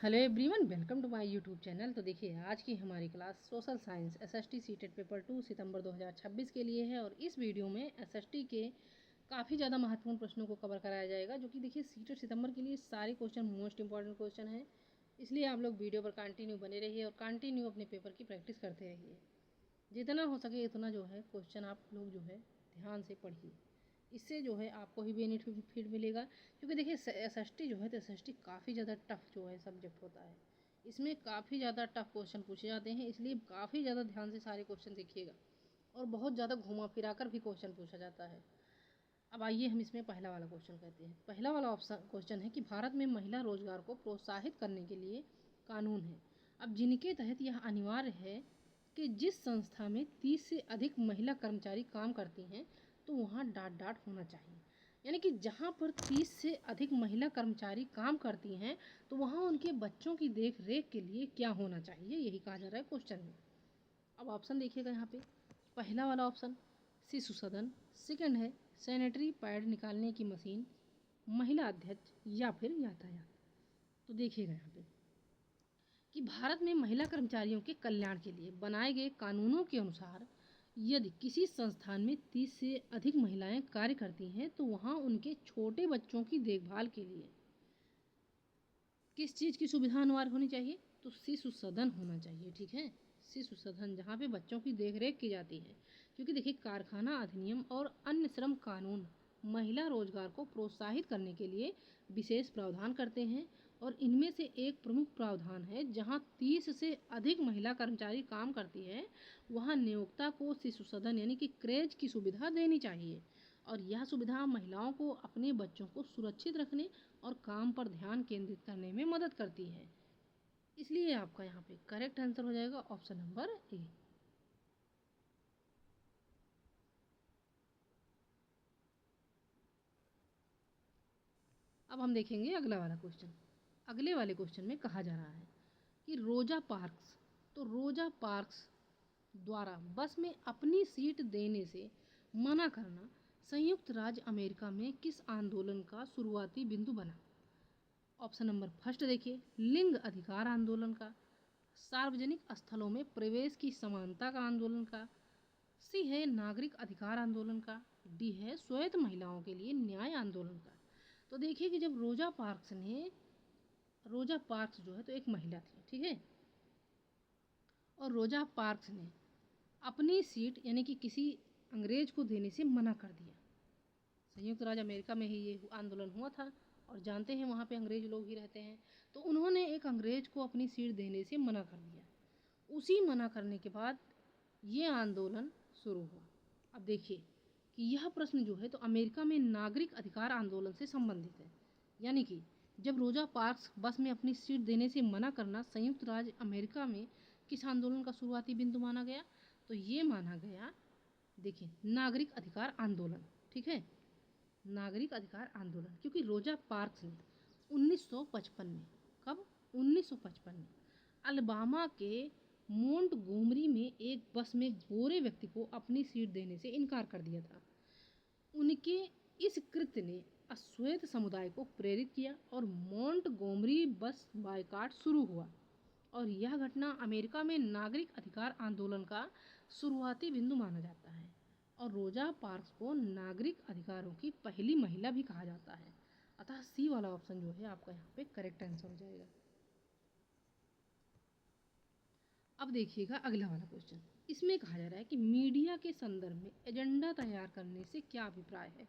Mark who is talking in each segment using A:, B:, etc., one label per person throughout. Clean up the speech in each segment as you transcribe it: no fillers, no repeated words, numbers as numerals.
A: Hello everyone, welcome to my YouTube channel. तो देखिए, आज की हमारी class social science SST CTET paper 2 सितंबर 2026 के लिए है। और इस वीडियो में एसएसटी के काफ़ी ज़्यादा महत्वपूर्ण प्रश्नों को कवर कराया जाएगा, जो कि देखिए सीटेट सितंबर के लिए सारे क्वेश्चन मोस्ट इंपॉर्टेंट क्वेश्चन हैं। इसलिए आप लोग वीडियो पर कंटिन्यू बने रहिए और कंटिन्यू अपने पेपर की प्रैक्टिस करते रहिए। जितना हो सके उतना जो है क्वेश्चन आप लोग जो है ध्यान से पढ़िए। इससे जो है आपको ही बेनिफिट मिलेगा, क्योंकि देखिए एसएसटी जो है तो एसएसटी काफ़ी ज़्यादा टफ जो है सब्जेक्ट होता है। इसमें काफ़ी ज़्यादा टफ क्वेश्चन पूछे जाते हैं, इसलिए काफ़ी ज़्यादा ध्यान से सारे क्वेश्चन देखिएगा। और बहुत ज़्यादा घुमा फिरा कर भी क्वेश्चन पूछा जाता है। अब आइए हम इसमें पहला वाला क्वेश्चन कहते हैं। पहला वाला ऑप्शन क्वेश्चन है कि भारत में महिला रोजगार को प्रोत्साहित करने के लिए कानून है, अब जिनके तहत यह अनिवार्य है कि जिस संस्था में 30 से अधिक महिला कर्मचारी काम करती हैं तो वहाँ डाट होना चाहिए। यानी कि जहाँ पर 30 से अधिक महिला कर्मचारी काम करती हैं तो वहाँ उनके बच्चों की देख रेख के लिए क्या होना चाहिए, यही कहा जा रहा है क्वेश्चन में। अब ऑप्शन देखिएगा यहाँ पे। पहला वाला ऑप्शन शिशु सदन, सेकंड है सैनिटरी पैड निकालने की मशीन, महिला अध्यक्ष या फिर यातायात। तो देखिएगा यहाँ पे कि भारत में महिला कर्मचारियों के कल्याण के लिए बनाए गए कानूनों के अनुसार यदि किसी संस्थान में 30 से अधिक महिलाएं कार्य करती हैं तो वहां उनके छोटे बच्चों की देखभाल के लिए किस चीज़ की सुविधा अनिवार्य होनी चाहिए, तो शिशु सदन होना चाहिए। ठीक है, शिशु सदन जहाँ पे बच्चों की देखरेख की जाती है। क्योंकि देखिए कारखाना अधिनियम और अन्य श्रम कानून महिला रोजगार को प्रोत्साहित करने के लिए विशेष प्रावधान करते हैं, और इनमें से एक प्रमुख प्रावधान है जहाँ 30 से अधिक महिला कर्मचारी काम करती है वहाँ नियोक्ता को शिशु सदन यानी कि क्रेच की सुविधा देनी चाहिए। और यह सुविधा महिलाओं को अपने बच्चों को सुरक्षित रखने और काम पर ध्यान केंद्रित करने में मदद करती है। इसलिए आपका यहाँ पे करेक्ट आंसर हो जाएगा ऑप्शन नंबर ए। अब हम देखेंगे अगला वाला क्वेश्चन। अगले वाले क्वेश्चन में कहा जा रहा है कि रोजा पार्क्स, तो रोजा पार्क्स द्वारा बस में अपनी सीट देने से मना करना संयुक्त राज्य अमेरिका में किस आंदोलन का शुरुआती बिंदु बना। ऑप्शन नंबर फर्स्ट देखिए, लिंग अधिकार आंदोलन का, सार्वजनिक स्थलों में प्रवेश की समानता का आंदोलन का, सी है नागरिक अधिकार आंदोलन का, डी है श्वेत महिलाओं के लिए न्याय आंदोलन का। तो देखिए कि जब रोजा पार्क्स जो है तो एक महिला थी, ठीक है, और रोजा पार्क्स ने अपनी सीट यानी कि किसी अंग्रेज को देने से मना कर दिया। संयुक्त राज्य अमेरिका में ही ये आंदोलन हुआ था, और जानते हैं वहाँ पे अंग्रेज लोग ही रहते हैं। तो उन्होंने एक अंग्रेज को अपनी सीट देने से मना कर दिया। उसी मना करने के बाद ये आंदोलन शुरू हुआ। अब देखिए कि यह प्रश्न जो है तो अमेरिका में नागरिक अधिकार आंदोलन से संबंधित है। यानी कि जब रोजा पार्क्स बस में अपनी सीट देने से मना करना संयुक्त राज्य अमेरिका में किस आंदोलन का शुरुआती बिंदु माना गया, तो ये माना गया देखिए नागरिक अधिकार आंदोलन। ठीक है, नागरिक अधिकार आंदोलन, क्योंकि रोजा पार्क्स ने 1955 में, कब, 1955 में अलबामा के मोंटगोमरी में एक बस में गोरे व्यक्ति को अपनी सीट देने से इनकार कर दिया था। उनके इस कृत्य ने अश्वेत समुदाय को प्रेरित किया और मोंटगोमरी बस बायकॉट शुरू हुआ, और यह घटना अमेरिका में नागरिक अधिकार आंदोलन का शुरुआती बिंदु माना जाता है। और रोजा पार्क्स को नागरिक अधिकारों की पहली महिला भी कहा जाता है। अतः सी वाला ऑप्शन जो है आपका यहाँ पे करेक्ट आंसर हो जाएगा। अब देखिएगा अगला वाला क्वेश्चन। इसमें कहा जा रहा है कि मीडिया के संदर्भ में एजेंडा तैयार करने से क्या अभिप्राय है।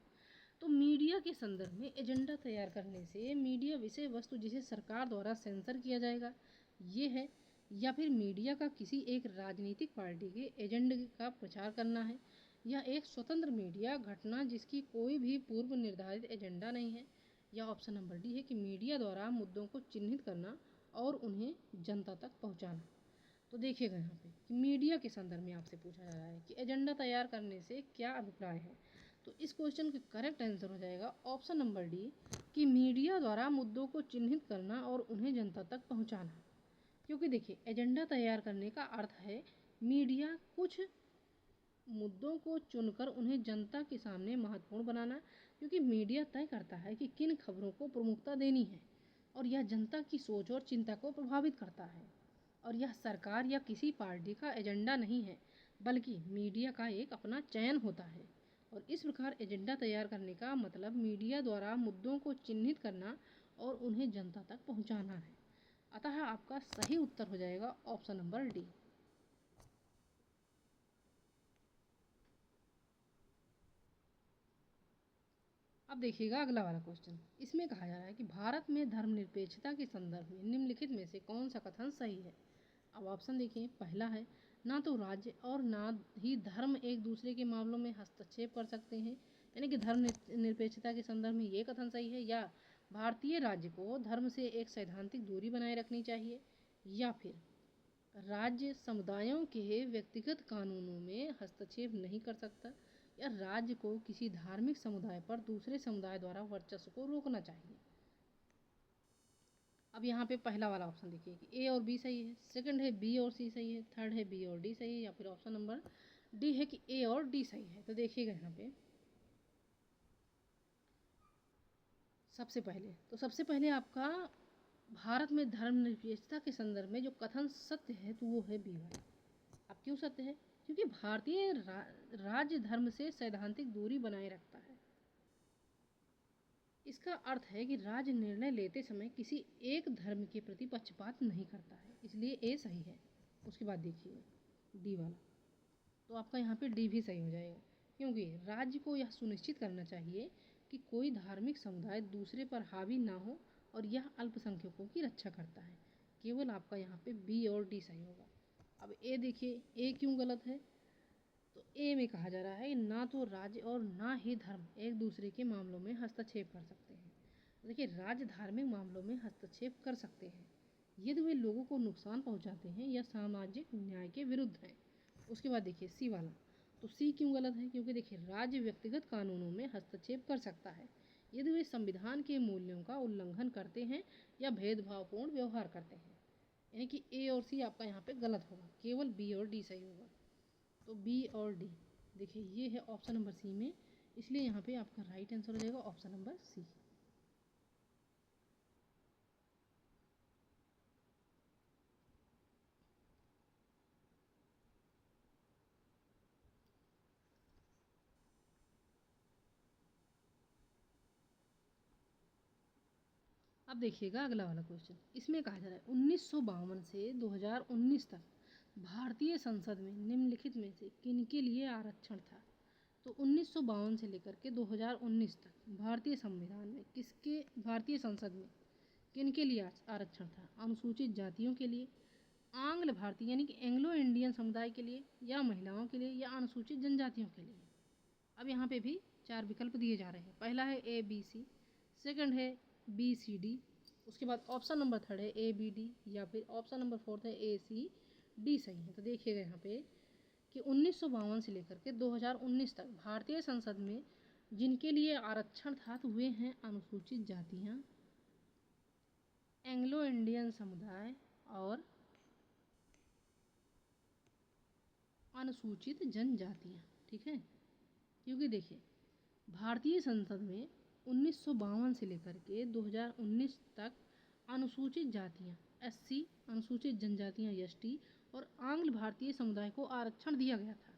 A: तो मीडिया के संदर्भ में एजेंडा तैयार करने से मीडिया विषय वस्तु जिसे सरकार द्वारा सेंसर किया जाएगा ये है, या फिर मीडिया का किसी एक राजनीतिक पार्टी के एजेंडे का प्रचार करना है, या एक स्वतंत्र मीडिया घटना जिसकी कोई भी पूर्व निर्धारित एजेंडा नहीं है, या ऑप्शन नंबर डी है कि मीडिया द्वारा मुद्दों को चिन्हित करना और उन्हें जनता तक पहुंचाना। तो देखिएगा यहाँ पे कि मीडिया के संदर्भ में आपसे पूछा जा रहा है कि एजेंडा तैयार करने से क्या अभिप्राय है। तो इस क्वेश्चन का करेक्ट आंसर हो जाएगा ऑप्शन नंबर डी कि मीडिया द्वारा मुद्दों को चिन्हित करना और उन्हें जनता तक पहुंचाना। क्योंकि देखिए एजेंडा तैयार करने का अर्थ है मीडिया कुछ मुद्दों को चुनकर उन्हें जनता के सामने महत्वपूर्ण बनाना, क्योंकि मीडिया तय करता है कि किन खबरों को प्रमुखता देनी है। और यह जनता की सोच और चिंता को प्रभावित करता है। और यह सरकार या किसी पार्टी का एजेंडा नहीं है, बल्कि मीडिया का एक अपना चयन होता है। और इस प्रकार एजेंडा तैयार करने का मतलब मीडिया द्वारा मुद्दों को चिन्हित करना और उन्हें जनता तक पहुंचाना है। अतः आपका सही उत्तर हो जाएगा ऑप्शन नंबर डी। अब देखिएगा अगला वाला क्वेश्चन। इसमें कहा जा रहा है कि भारत में धर्मनिरपेक्षता के संदर्भ में निम्नलिखित में से कौन सा कथन सही है। अब ऑप्शन देखिए, पहला है ना तो राज्य और ना ही धर्म एक दूसरे के मामलों में हस्तक्षेप कर सकते हैं, यानी कि धर्म निरपेक्षता के संदर्भ में ये कथन सही है। या भारतीय राज्य को धर्म से एक सैद्धांतिक दूरी बनाए रखनी चाहिए। या फिर राज्य समुदायों के व्यक्तिगत कानूनों में हस्तक्षेप नहीं कर सकता। या राज्य को किसी धार्मिक समुदाय पर दूसरे समुदाय द्वारा वर्चस्व को रोकना चाहिए। अब यहाँ पे पहला वाला ऑप्शन देखिए कि ए और बी सही है, सेकंड है बी और सी सही है, थर्ड है बी और डी सही है, या फिर ऑप्शन नंबर डी है कि ए और डी सही है। तो देखिएगा यहाँ पे सबसे पहले आपका भारत में धर्मनिरपेक्षता के संदर्भ में जो कथन सत्य है तो वो है बी वाला। अब क्यों सत्य है? क्योंकि भारतीय राज्य धर्म से सैद्धांतिक दूरी बनाए रखता है। इसका अर्थ है कि राज्य निर्णय लेते समय किसी एक धर्म के प्रति पक्षपात नहीं करता है, इसलिए ए सही है। उसके बाद देखिए डी वाला, तो आपका यहाँ पे डी भी सही हो जाएगा, क्योंकि राज्य को यह सुनिश्चित करना चाहिए कि कोई धार्मिक समुदाय दूसरे पर हावी ना हो और यह अल्पसंख्यकों की रक्षा करता है। केवल आपका यहाँ पे बी और डी सही होगा। अब ए देखिए, ए क्यों गलत है? तो ए में कहा जा रहा है कि ना तो राज्य और ना ही धर्म एक दूसरे के मामलों में हस्तक्षेप कर सकते हैं। देखिए, राज्य धार्मिक मामलों में हस्तक्षेप कर सकते हैं यदि वे लोगों को नुकसान पहुंचाते हैं या सामाजिक न्याय के विरुद्ध हैं। उसके बाद देखिए सी वाला, तो सी क्यों गलत है? क्योंकि देखिए राज्य व्यक्तिगत कानूनों में हस्तक्षेप कर सकता है यदि वे संविधान के मूल्यों का उल्लंघन करते हैं या भेदभावपूर्ण व्यवहार करते हैं। यानी कि ए और सी आपका यहाँ पे गलत होगा, केवल बी और डी सही होगा। तो बी और डी देखिए ये है ऑप्शन नंबर सी में, इसलिए यहाँ पे आपका राइट आंसर हो जाएगा ऑप्शन नंबर सी। अब देखिएगा अगला वाला क्वेश्चन। इसमें कहा जा रहा है 1952 से 2019 तक भारतीय संसद में निम्नलिखित में से किनके लिए आरक्षण था। तो 1952 से लेकर के 2019 तक भारतीय संविधान में भारतीय संसद में किनके लिए आरक्षण था? अनुसूचित जातियों के लिए, आंग्ल भारतीय यानी कि एंग्लो इंडियन समुदाय के लिए, या महिलाओं के लिए, या अनुसूचित जनजातियों के लिए। अब यहाँ पे भी 4 विकल्प दिए जा रहे हैं। पहला है ए बी सी, सेकंड है बी सी डी, उसके बाद ऑप्शन नंबर थर्ड है ए बी डी, या फिर ऑप्शन नंबर फोर्थ है ए सी डी सही है। तो देखिएगा यहाँ पे कि 1952 से लेकर के 2019 तक भारतीय संसद में जिनके लिए आरक्षण था तो वे हैं अनुसूचित जातियाँ, एंग्लो इंडियन समुदाय और अनुसूचित जनजातियाँ। ठीक है, क्योंकि देखिए भारतीय संसद में 1952 से लेकर के 2019 तक अनुसूचित जातियाँ एससी, अनुसूचित जनजातियाँ एसटी और आंग्ल भारतीय समुदाय को आरक्षण दिया गया था।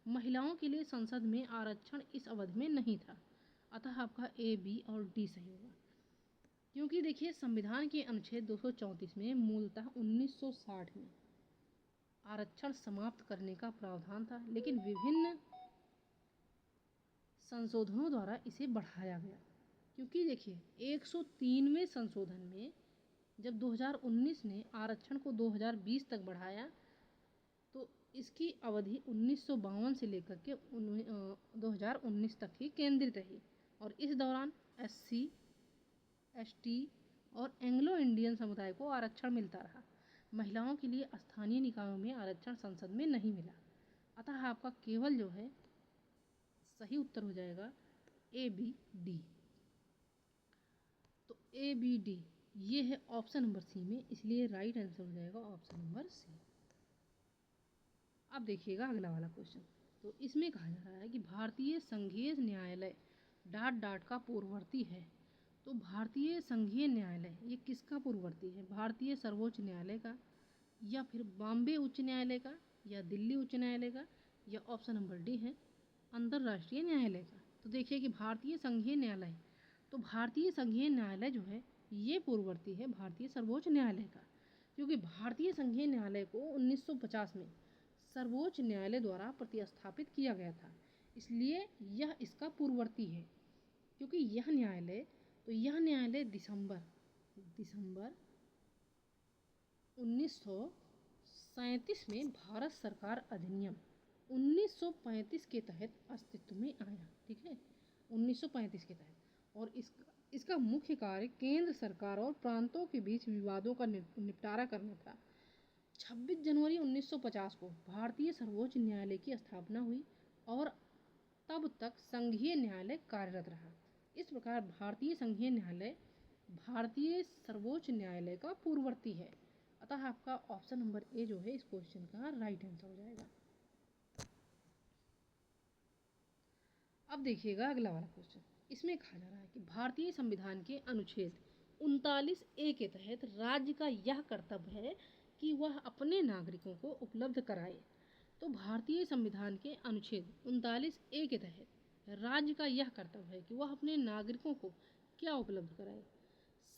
A: महिलाओं के लिए संसद में आरक्षण इस अवधि में नहीं था। अतः आपका ए बी और डी सही होगा, क्योंकि देखिए संविधान के अनुच्छेद 234 में मूलतः 1960 में आरक्षण समाप्त करने का प्रावधान था, लेकिन विभिन्न संशोधनों द्वारा इसे बढ़ाया गया। क्योंकि देखिए 103वें संशोधन में जब 2019 ने आरक्षण को 2020 तक बढ़ाया तो इसकी अवधि 1952 से लेकर के 2019 तक ही केंद्रित रही और इस दौरान एससी, एसटी और एंग्लो इंडियन समुदाय को आरक्षण मिलता रहा। महिलाओं के लिए स्थानीय निकायों में आरक्षण संसद में नहीं मिला। अतः आपका केवल जो है सही उत्तर हो जाएगा ए बी डी। तो ए बी डी ये है ऑप्शन नंबर सी में, इसलिए राइट आंसर हो जाएगा ऑप्शन नंबर सी। अब देखिएगा अगला वाला क्वेश्चन। तो इसमें कहा जा रहा है कि भारतीय संघीय न्यायालय डॉट डॉट का पूर्ववर्ती है। तो भारतीय संघीय न्यायालय ये किसका पूर्ववर्ती है? भारतीय सर्वोच्च न्यायालय का, या फिर बॉम्बे उच्च न्यायालय का, या दिल्ली उच्च न्यायालय का, या ऑप्शन नंबर डी है अंतर्राष्ट्रीय न्यायालय का। तो देखिए कि भारतीय संघीय न्यायालय, तो भारतीय संघीय न्यायालय जो है ये पूर्ववर्ती है भारतीय सर्वोच्च न्यायालय का, क्योंकि भारतीय संघीय न्यायालय को 1950 में सर्वोच्च न्यायालय द्वारा प्रतिस्थापित किया गया था, इसलिए यह इसका पूर्ववर्ती है। क्योंकि यह न्यायालय दिसंबर 1937 में भारत सरकार अधिनियम 1935 के तहत अस्तित्व में आया। ठीक है, 1935 के तहत। और इसका मुख्य कार्य केंद्र सरकार और प्रांतों के बीच विवादों का निपटारा करना था। 26 जनवरी 1950 को भारतीय सर्वोच्च न्यायालय की स्थापना हुई और तब तक संघीय न्यायालय कार्यरत रहा। इस प्रकार भारतीय संघीय न्यायालय भारतीय सर्वोच्च न्यायालय का पूर्ववर्ती है। अतः आपका ऑप्शन नंबर ए जो है इस क्वेश्चन का राइट आंसर हो जाएगा। अब देखिएगा अगला वाला क्वेश्चन। इसमें कहा जा रहा है कि भारतीय संविधान के अनुच्छेद 39A के तहत राज्य का यह कर्तव्य है कि वह अपने नागरिकों को उपलब्ध कराए। तो भारतीय संविधान के अनुच्छेद 39A के तहत राज्य का यह कर्तव्य है कि वह अपने नागरिकों को क्या उपलब्ध कराए?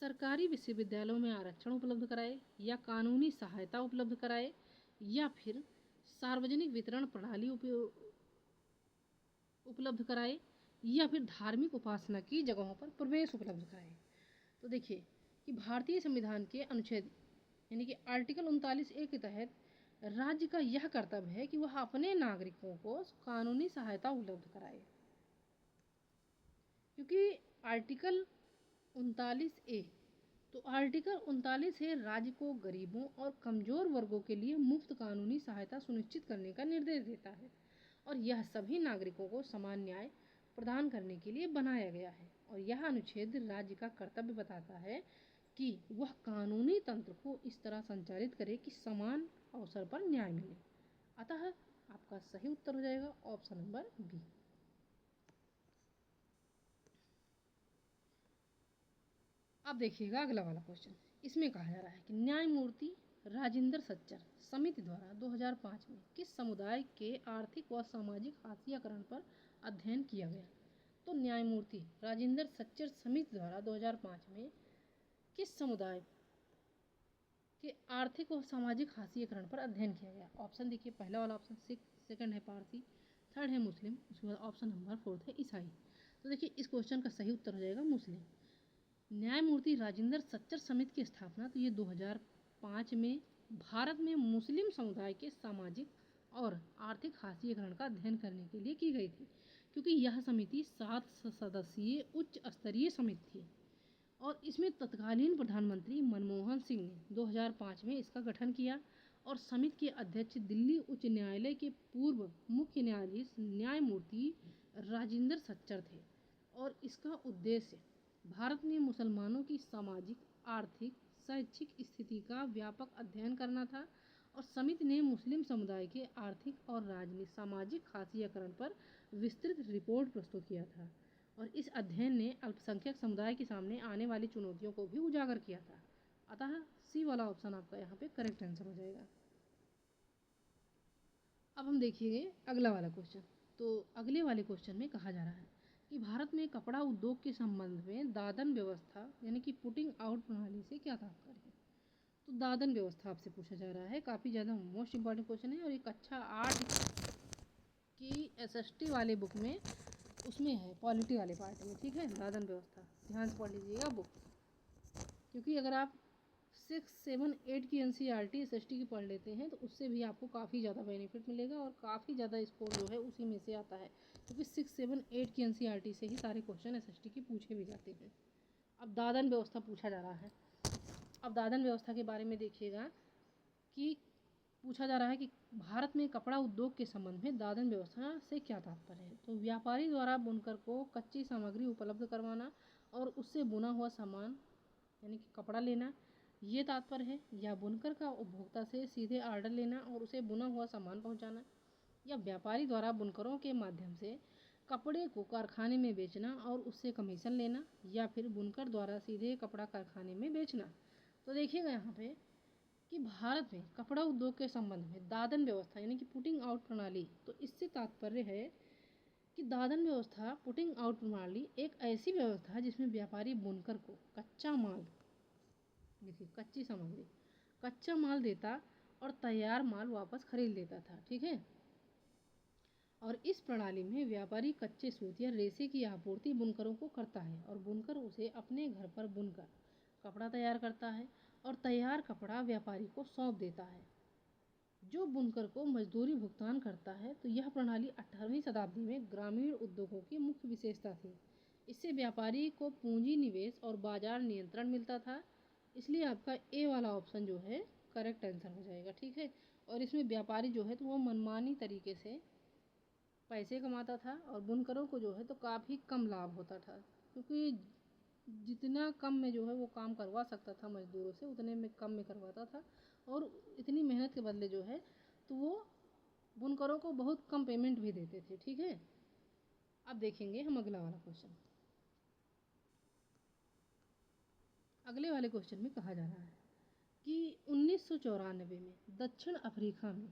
A: सरकारी विश्वविद्यालयों में आरक्षण उपलब्ध कराए, या कानूनी सहायता उपलब्ध कराए, या फिर सार्वजनिक वितरण प्रणाली उपलब्ध कराए, या फिर धार्मिक उपासना की जगहों पर प्रवेश उपलब्ध कराए। तो देखिए कि भारतीय संविधान के अनुच्छेद यानी कि आर्टिकल 39A के तहत राज्य का यह कर्तव्य है कि वह अपने नागरिकों को कानूनी सहायता उपलब्ध कराए। क्योंकि आर्टिकल 39A, तो आर्टिकल 39 है राज्य को गरीबों और कमजोर वर्गों के लिए मुफ्त कानूनी सहायता सुनिश्चित करने का निर्देश देता है, और यह सभी नागरिकों को समान न्याय प्रदान करने के लिए बनाया गया है। और यह अनुच्छेद राज्य का कर्तव्य बताता है कि वह कानूनी तंत्र को इस तरह संचालित करे कि समान अवसर पर न्याय मिले। अतः आपका सही उत्तर हो जाएगा ऑप्शन नंबर बी। अब देखिएगा अगला वाला क्वेश्चन। इसमें कहा जा रहा है कि न्यायमूर्ति राजेंद्र सच्चर समिति द्वारा 2005 में किस समुदाय के आर्थिक व सामाजिक हाशियाकरण पर अध्ययन किया गया? तो न्यायमूर्ति राजेंद्र सच्चर समिति द्वारा 2005 में किस समुदाय के आर्थिक व सामाजिक हाशियाकरण पर अध्ययन किया गया? ऑप्शन देखिए, पहला वाला ऑप्शन सिख, सेकंड है पारसी, थर्ड है मुस्लिम, उसके बाद ऑप्शन नंबर फोर्थ है ईसाई। तो देखिए इस क्वेश्चन का सही उत्तर हो जाएगा मुस्लिम। न्यायमूर्ति राजेंद्र सच्चर समिति की स्थापना तो ये 2005 में भारत में मुस्लिम समुदाय के सामाजिक और आर्थिक हाशियाकरण का अध्ययन करने के लिए की गई थी, क्योंकि यह समिति 7 सदस्यीय उच्च स्तरीय समिति थी और इसमें तत्कालीन प्रधानमंत्री मनमोहन सिंह ने 2005 में इसका गठन किया। और समिति के अध्यक्ष दिल्ली उच्च न्यायालय के पूर्व मुख्य न्यायाधीश न्यायमूर्ति राजेंद्र सच्चर थे। और इसका उद्देश्य भारत में मुसलमानों की सामाजिक, आर्थिक, शैक्षिक स्थिति का व्यापक अध्ययन करना था। और समिति ने मुस्लिम समुदाय के आर्थिक और राजनीतिक सामाजिक हाशियाकरण पर विस्तृत रिपोर्ट प्रस्तुत किया था। और इस अध्ययन ने अल्पसंख्यक समुदाय के सामने आने वाली चुनौतियों को भी उजागर किया था। अतः सी वाला ऑप्शन आपका यहाँ पे करेक्ट आंसर हो जाएगा। अब हम देखिए अगला वाला क्वेश्चन। तो अगले वाले क्वेश्चन में कहा जा रहा है कि भारत में कपड़ा उद्योग के संबंध में दादन व्यवस्था यानी कि पुटिंग आउट प्रणाली से क्या तात्पर्य है? तो दादन व्यवस्था आपसे पूछा जा रहा है। काफ़ी ज़्यादा मोस्ट इंपॉर्टेंट क्वेश्चन है और ये कक्षा 8 की SST वाले बुक में उसमें है, पॉलिटी वाले पार्ट में। ठीक है, दादन व्यवस्था ध्यान से पढ़ लीजिएगा बुक, क्योंकि अगर आप 6, 7, 8 की NCERT SST की पढ़ लेते हैं तो उससे भी आपको काफ़ी ज़्यादा बेनिफिट मिलेगा और काफ़ी ज़्यादा स्कोर जो है उसी में से आता है, क्योंकि 6, 7, 8 की NCERT से ही सारे क्वेश्चन SST की पूछे भी जाते हैं। अब दादन व्यवस्था पूछा जा रहा है। अब दादन व्यवस्था के बारे में देखिएगा कि पूछा जा रहा है कि भारत में कपड़ा उद्योग के संबंध में दादन व्यवस्था से क्या तात्पर्य है? तो व्यापारी द्वारा बुनकर को कच्ची सामग्री उपलब्ध करवाना और उससे बुना हुआ सामान यानी कि कपड़ा लेना, ये तात्पर्य है। या बुनकर का उपभोक्ता से सीधे ऑर्डर लेना और उसे बुना हुआ सामान पहुंचाना, या व्यापारी द्वारा बुनकरों के माध्यम से कपड़े को कारखाने में बेचना और उससे कमीशन लेना, या फिर बुनकर द्वारा सीधे कपड़ा कारखाने में बेचना। तो देखिएगा यहाँ पे कि भारत में कपड़ा उद्योग के संबंध में दादन व्यवस्था यानी कि पुटिंग आउट प्रणाली, तो इससे तात्पर्य है कि दादन व्यवस्था पुटिंग आउट प्रणाली एक ऐसी व्यवस्था है जिसमें व्यापारी बुनकर को कच्चा माल, देखिए कच्ची सामग्री, कच्चा माल देता और तैयार माल वापस खरीद लेता था। ठीक है। और इस प्रणाली में व्यापारी कच्चे सूत या रेशे की आपूर्ति बुनकरों को करता है और बुनकर उसे अपने घर पर बुनकर कपड़ा तैयार करता है और तैयार कपड़ा व्यापारी को सौंप देता है, जो बुनकर को मजदूरी भुगतान करता है। तो यह प्रणाली 18वीं शताब्दी में ग्रामीण उद्योगों की मुख्य विशेषता थी। इससे व्यापारी को पूंजी निवेश और बाजार नियंत्रण मिलता था। इसलिए आपका ए वाला ऑप्शन जो है करेक्ट आंसर हो जाएगा। ठीक है। और इसमें व्यापारी जो है तो वो मनमानी तरीके से पैसे कमाता था और बुनकरों को जो है तो काफ़ी कम लाभ होता था, क्योंकि जितना कम में जो है वो काम करवा सकता था मजदूरों से, उतने में कम में करवाता था और इतनी मेहनत के बदले जो है तो वो बुनकरों को बहुत कम पेमेंट भी देते थे। ठीक है। अब देखेंगे हम अगला वाला क्वेश्चन। अगले वाले क्वेश्चन में कहा जा रहा है कि 1994 में दक्षिण अफ्रीका में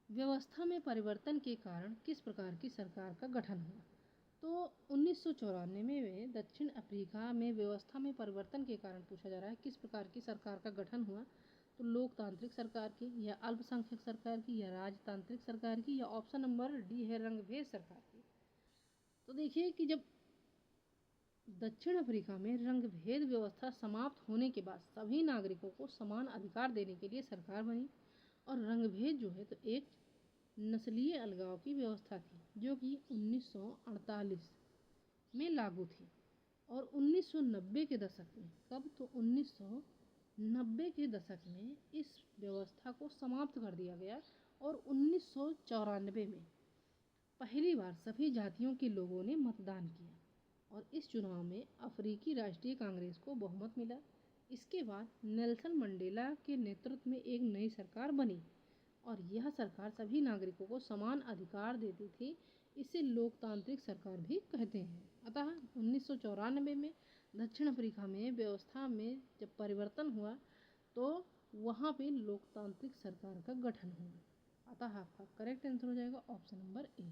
A: व्यवस्था में परिवर्तन के कारण किस प्रकार की सरकार का गठन हुआ। तो 1994 में दक्षिण अफ्रीका में व्यवस्था में परिवर्तन के कारण पूछा जा रहा है किस प्रकार की सरकार का गठन हुआ। तो लोकतांत्रिक सरकार की, या अल्पसंख्यक सरकार की, या राजतांत्रिक सरकार की, या ऑप्शन नंबर डी है रंगभेद सरकार की। तो देखिए कि जब दक्षिण अफ्रीका में रंगभेद व्यवस्था समाप्त होने के बाद सभी नागरिकों को समान अधिकार देने के लिए सरकार बनी और रंगभेद जो है तो एक नस्लीय अलगाव की व्यवस्था थी जो कि 1948 में लागू थी। और 1990 के दशक में, कब, तो 1990 के दशक में इस व्यवस्था को समाप्त कर दिया गया और 1994 में पहली बार सभी जातियों के लोगों ने मतदान किया और इस चुनाव में अफ्रीकी राष्ट्रीय कांग्रेस को बहुमत मिला। इसके बाद नेल्सन मंडेला के नेतृत्व में एक नई सरकार बनी और यह सरकार सभी नागरिकों को समान अधिकार देती थी। इसे लोकतांत्रिक सरकार भी कहते हैं। अतः 1994 में दक्षिण अफ्रीका में व्यवस्था में जब परिवर्तन हुआ तो वहाँ पे लोकतांत्रिक सरकार का गठन हुआ। अतः आपका करेक्ट आंसर हो जाएगा ऑप्शन नंबर ए।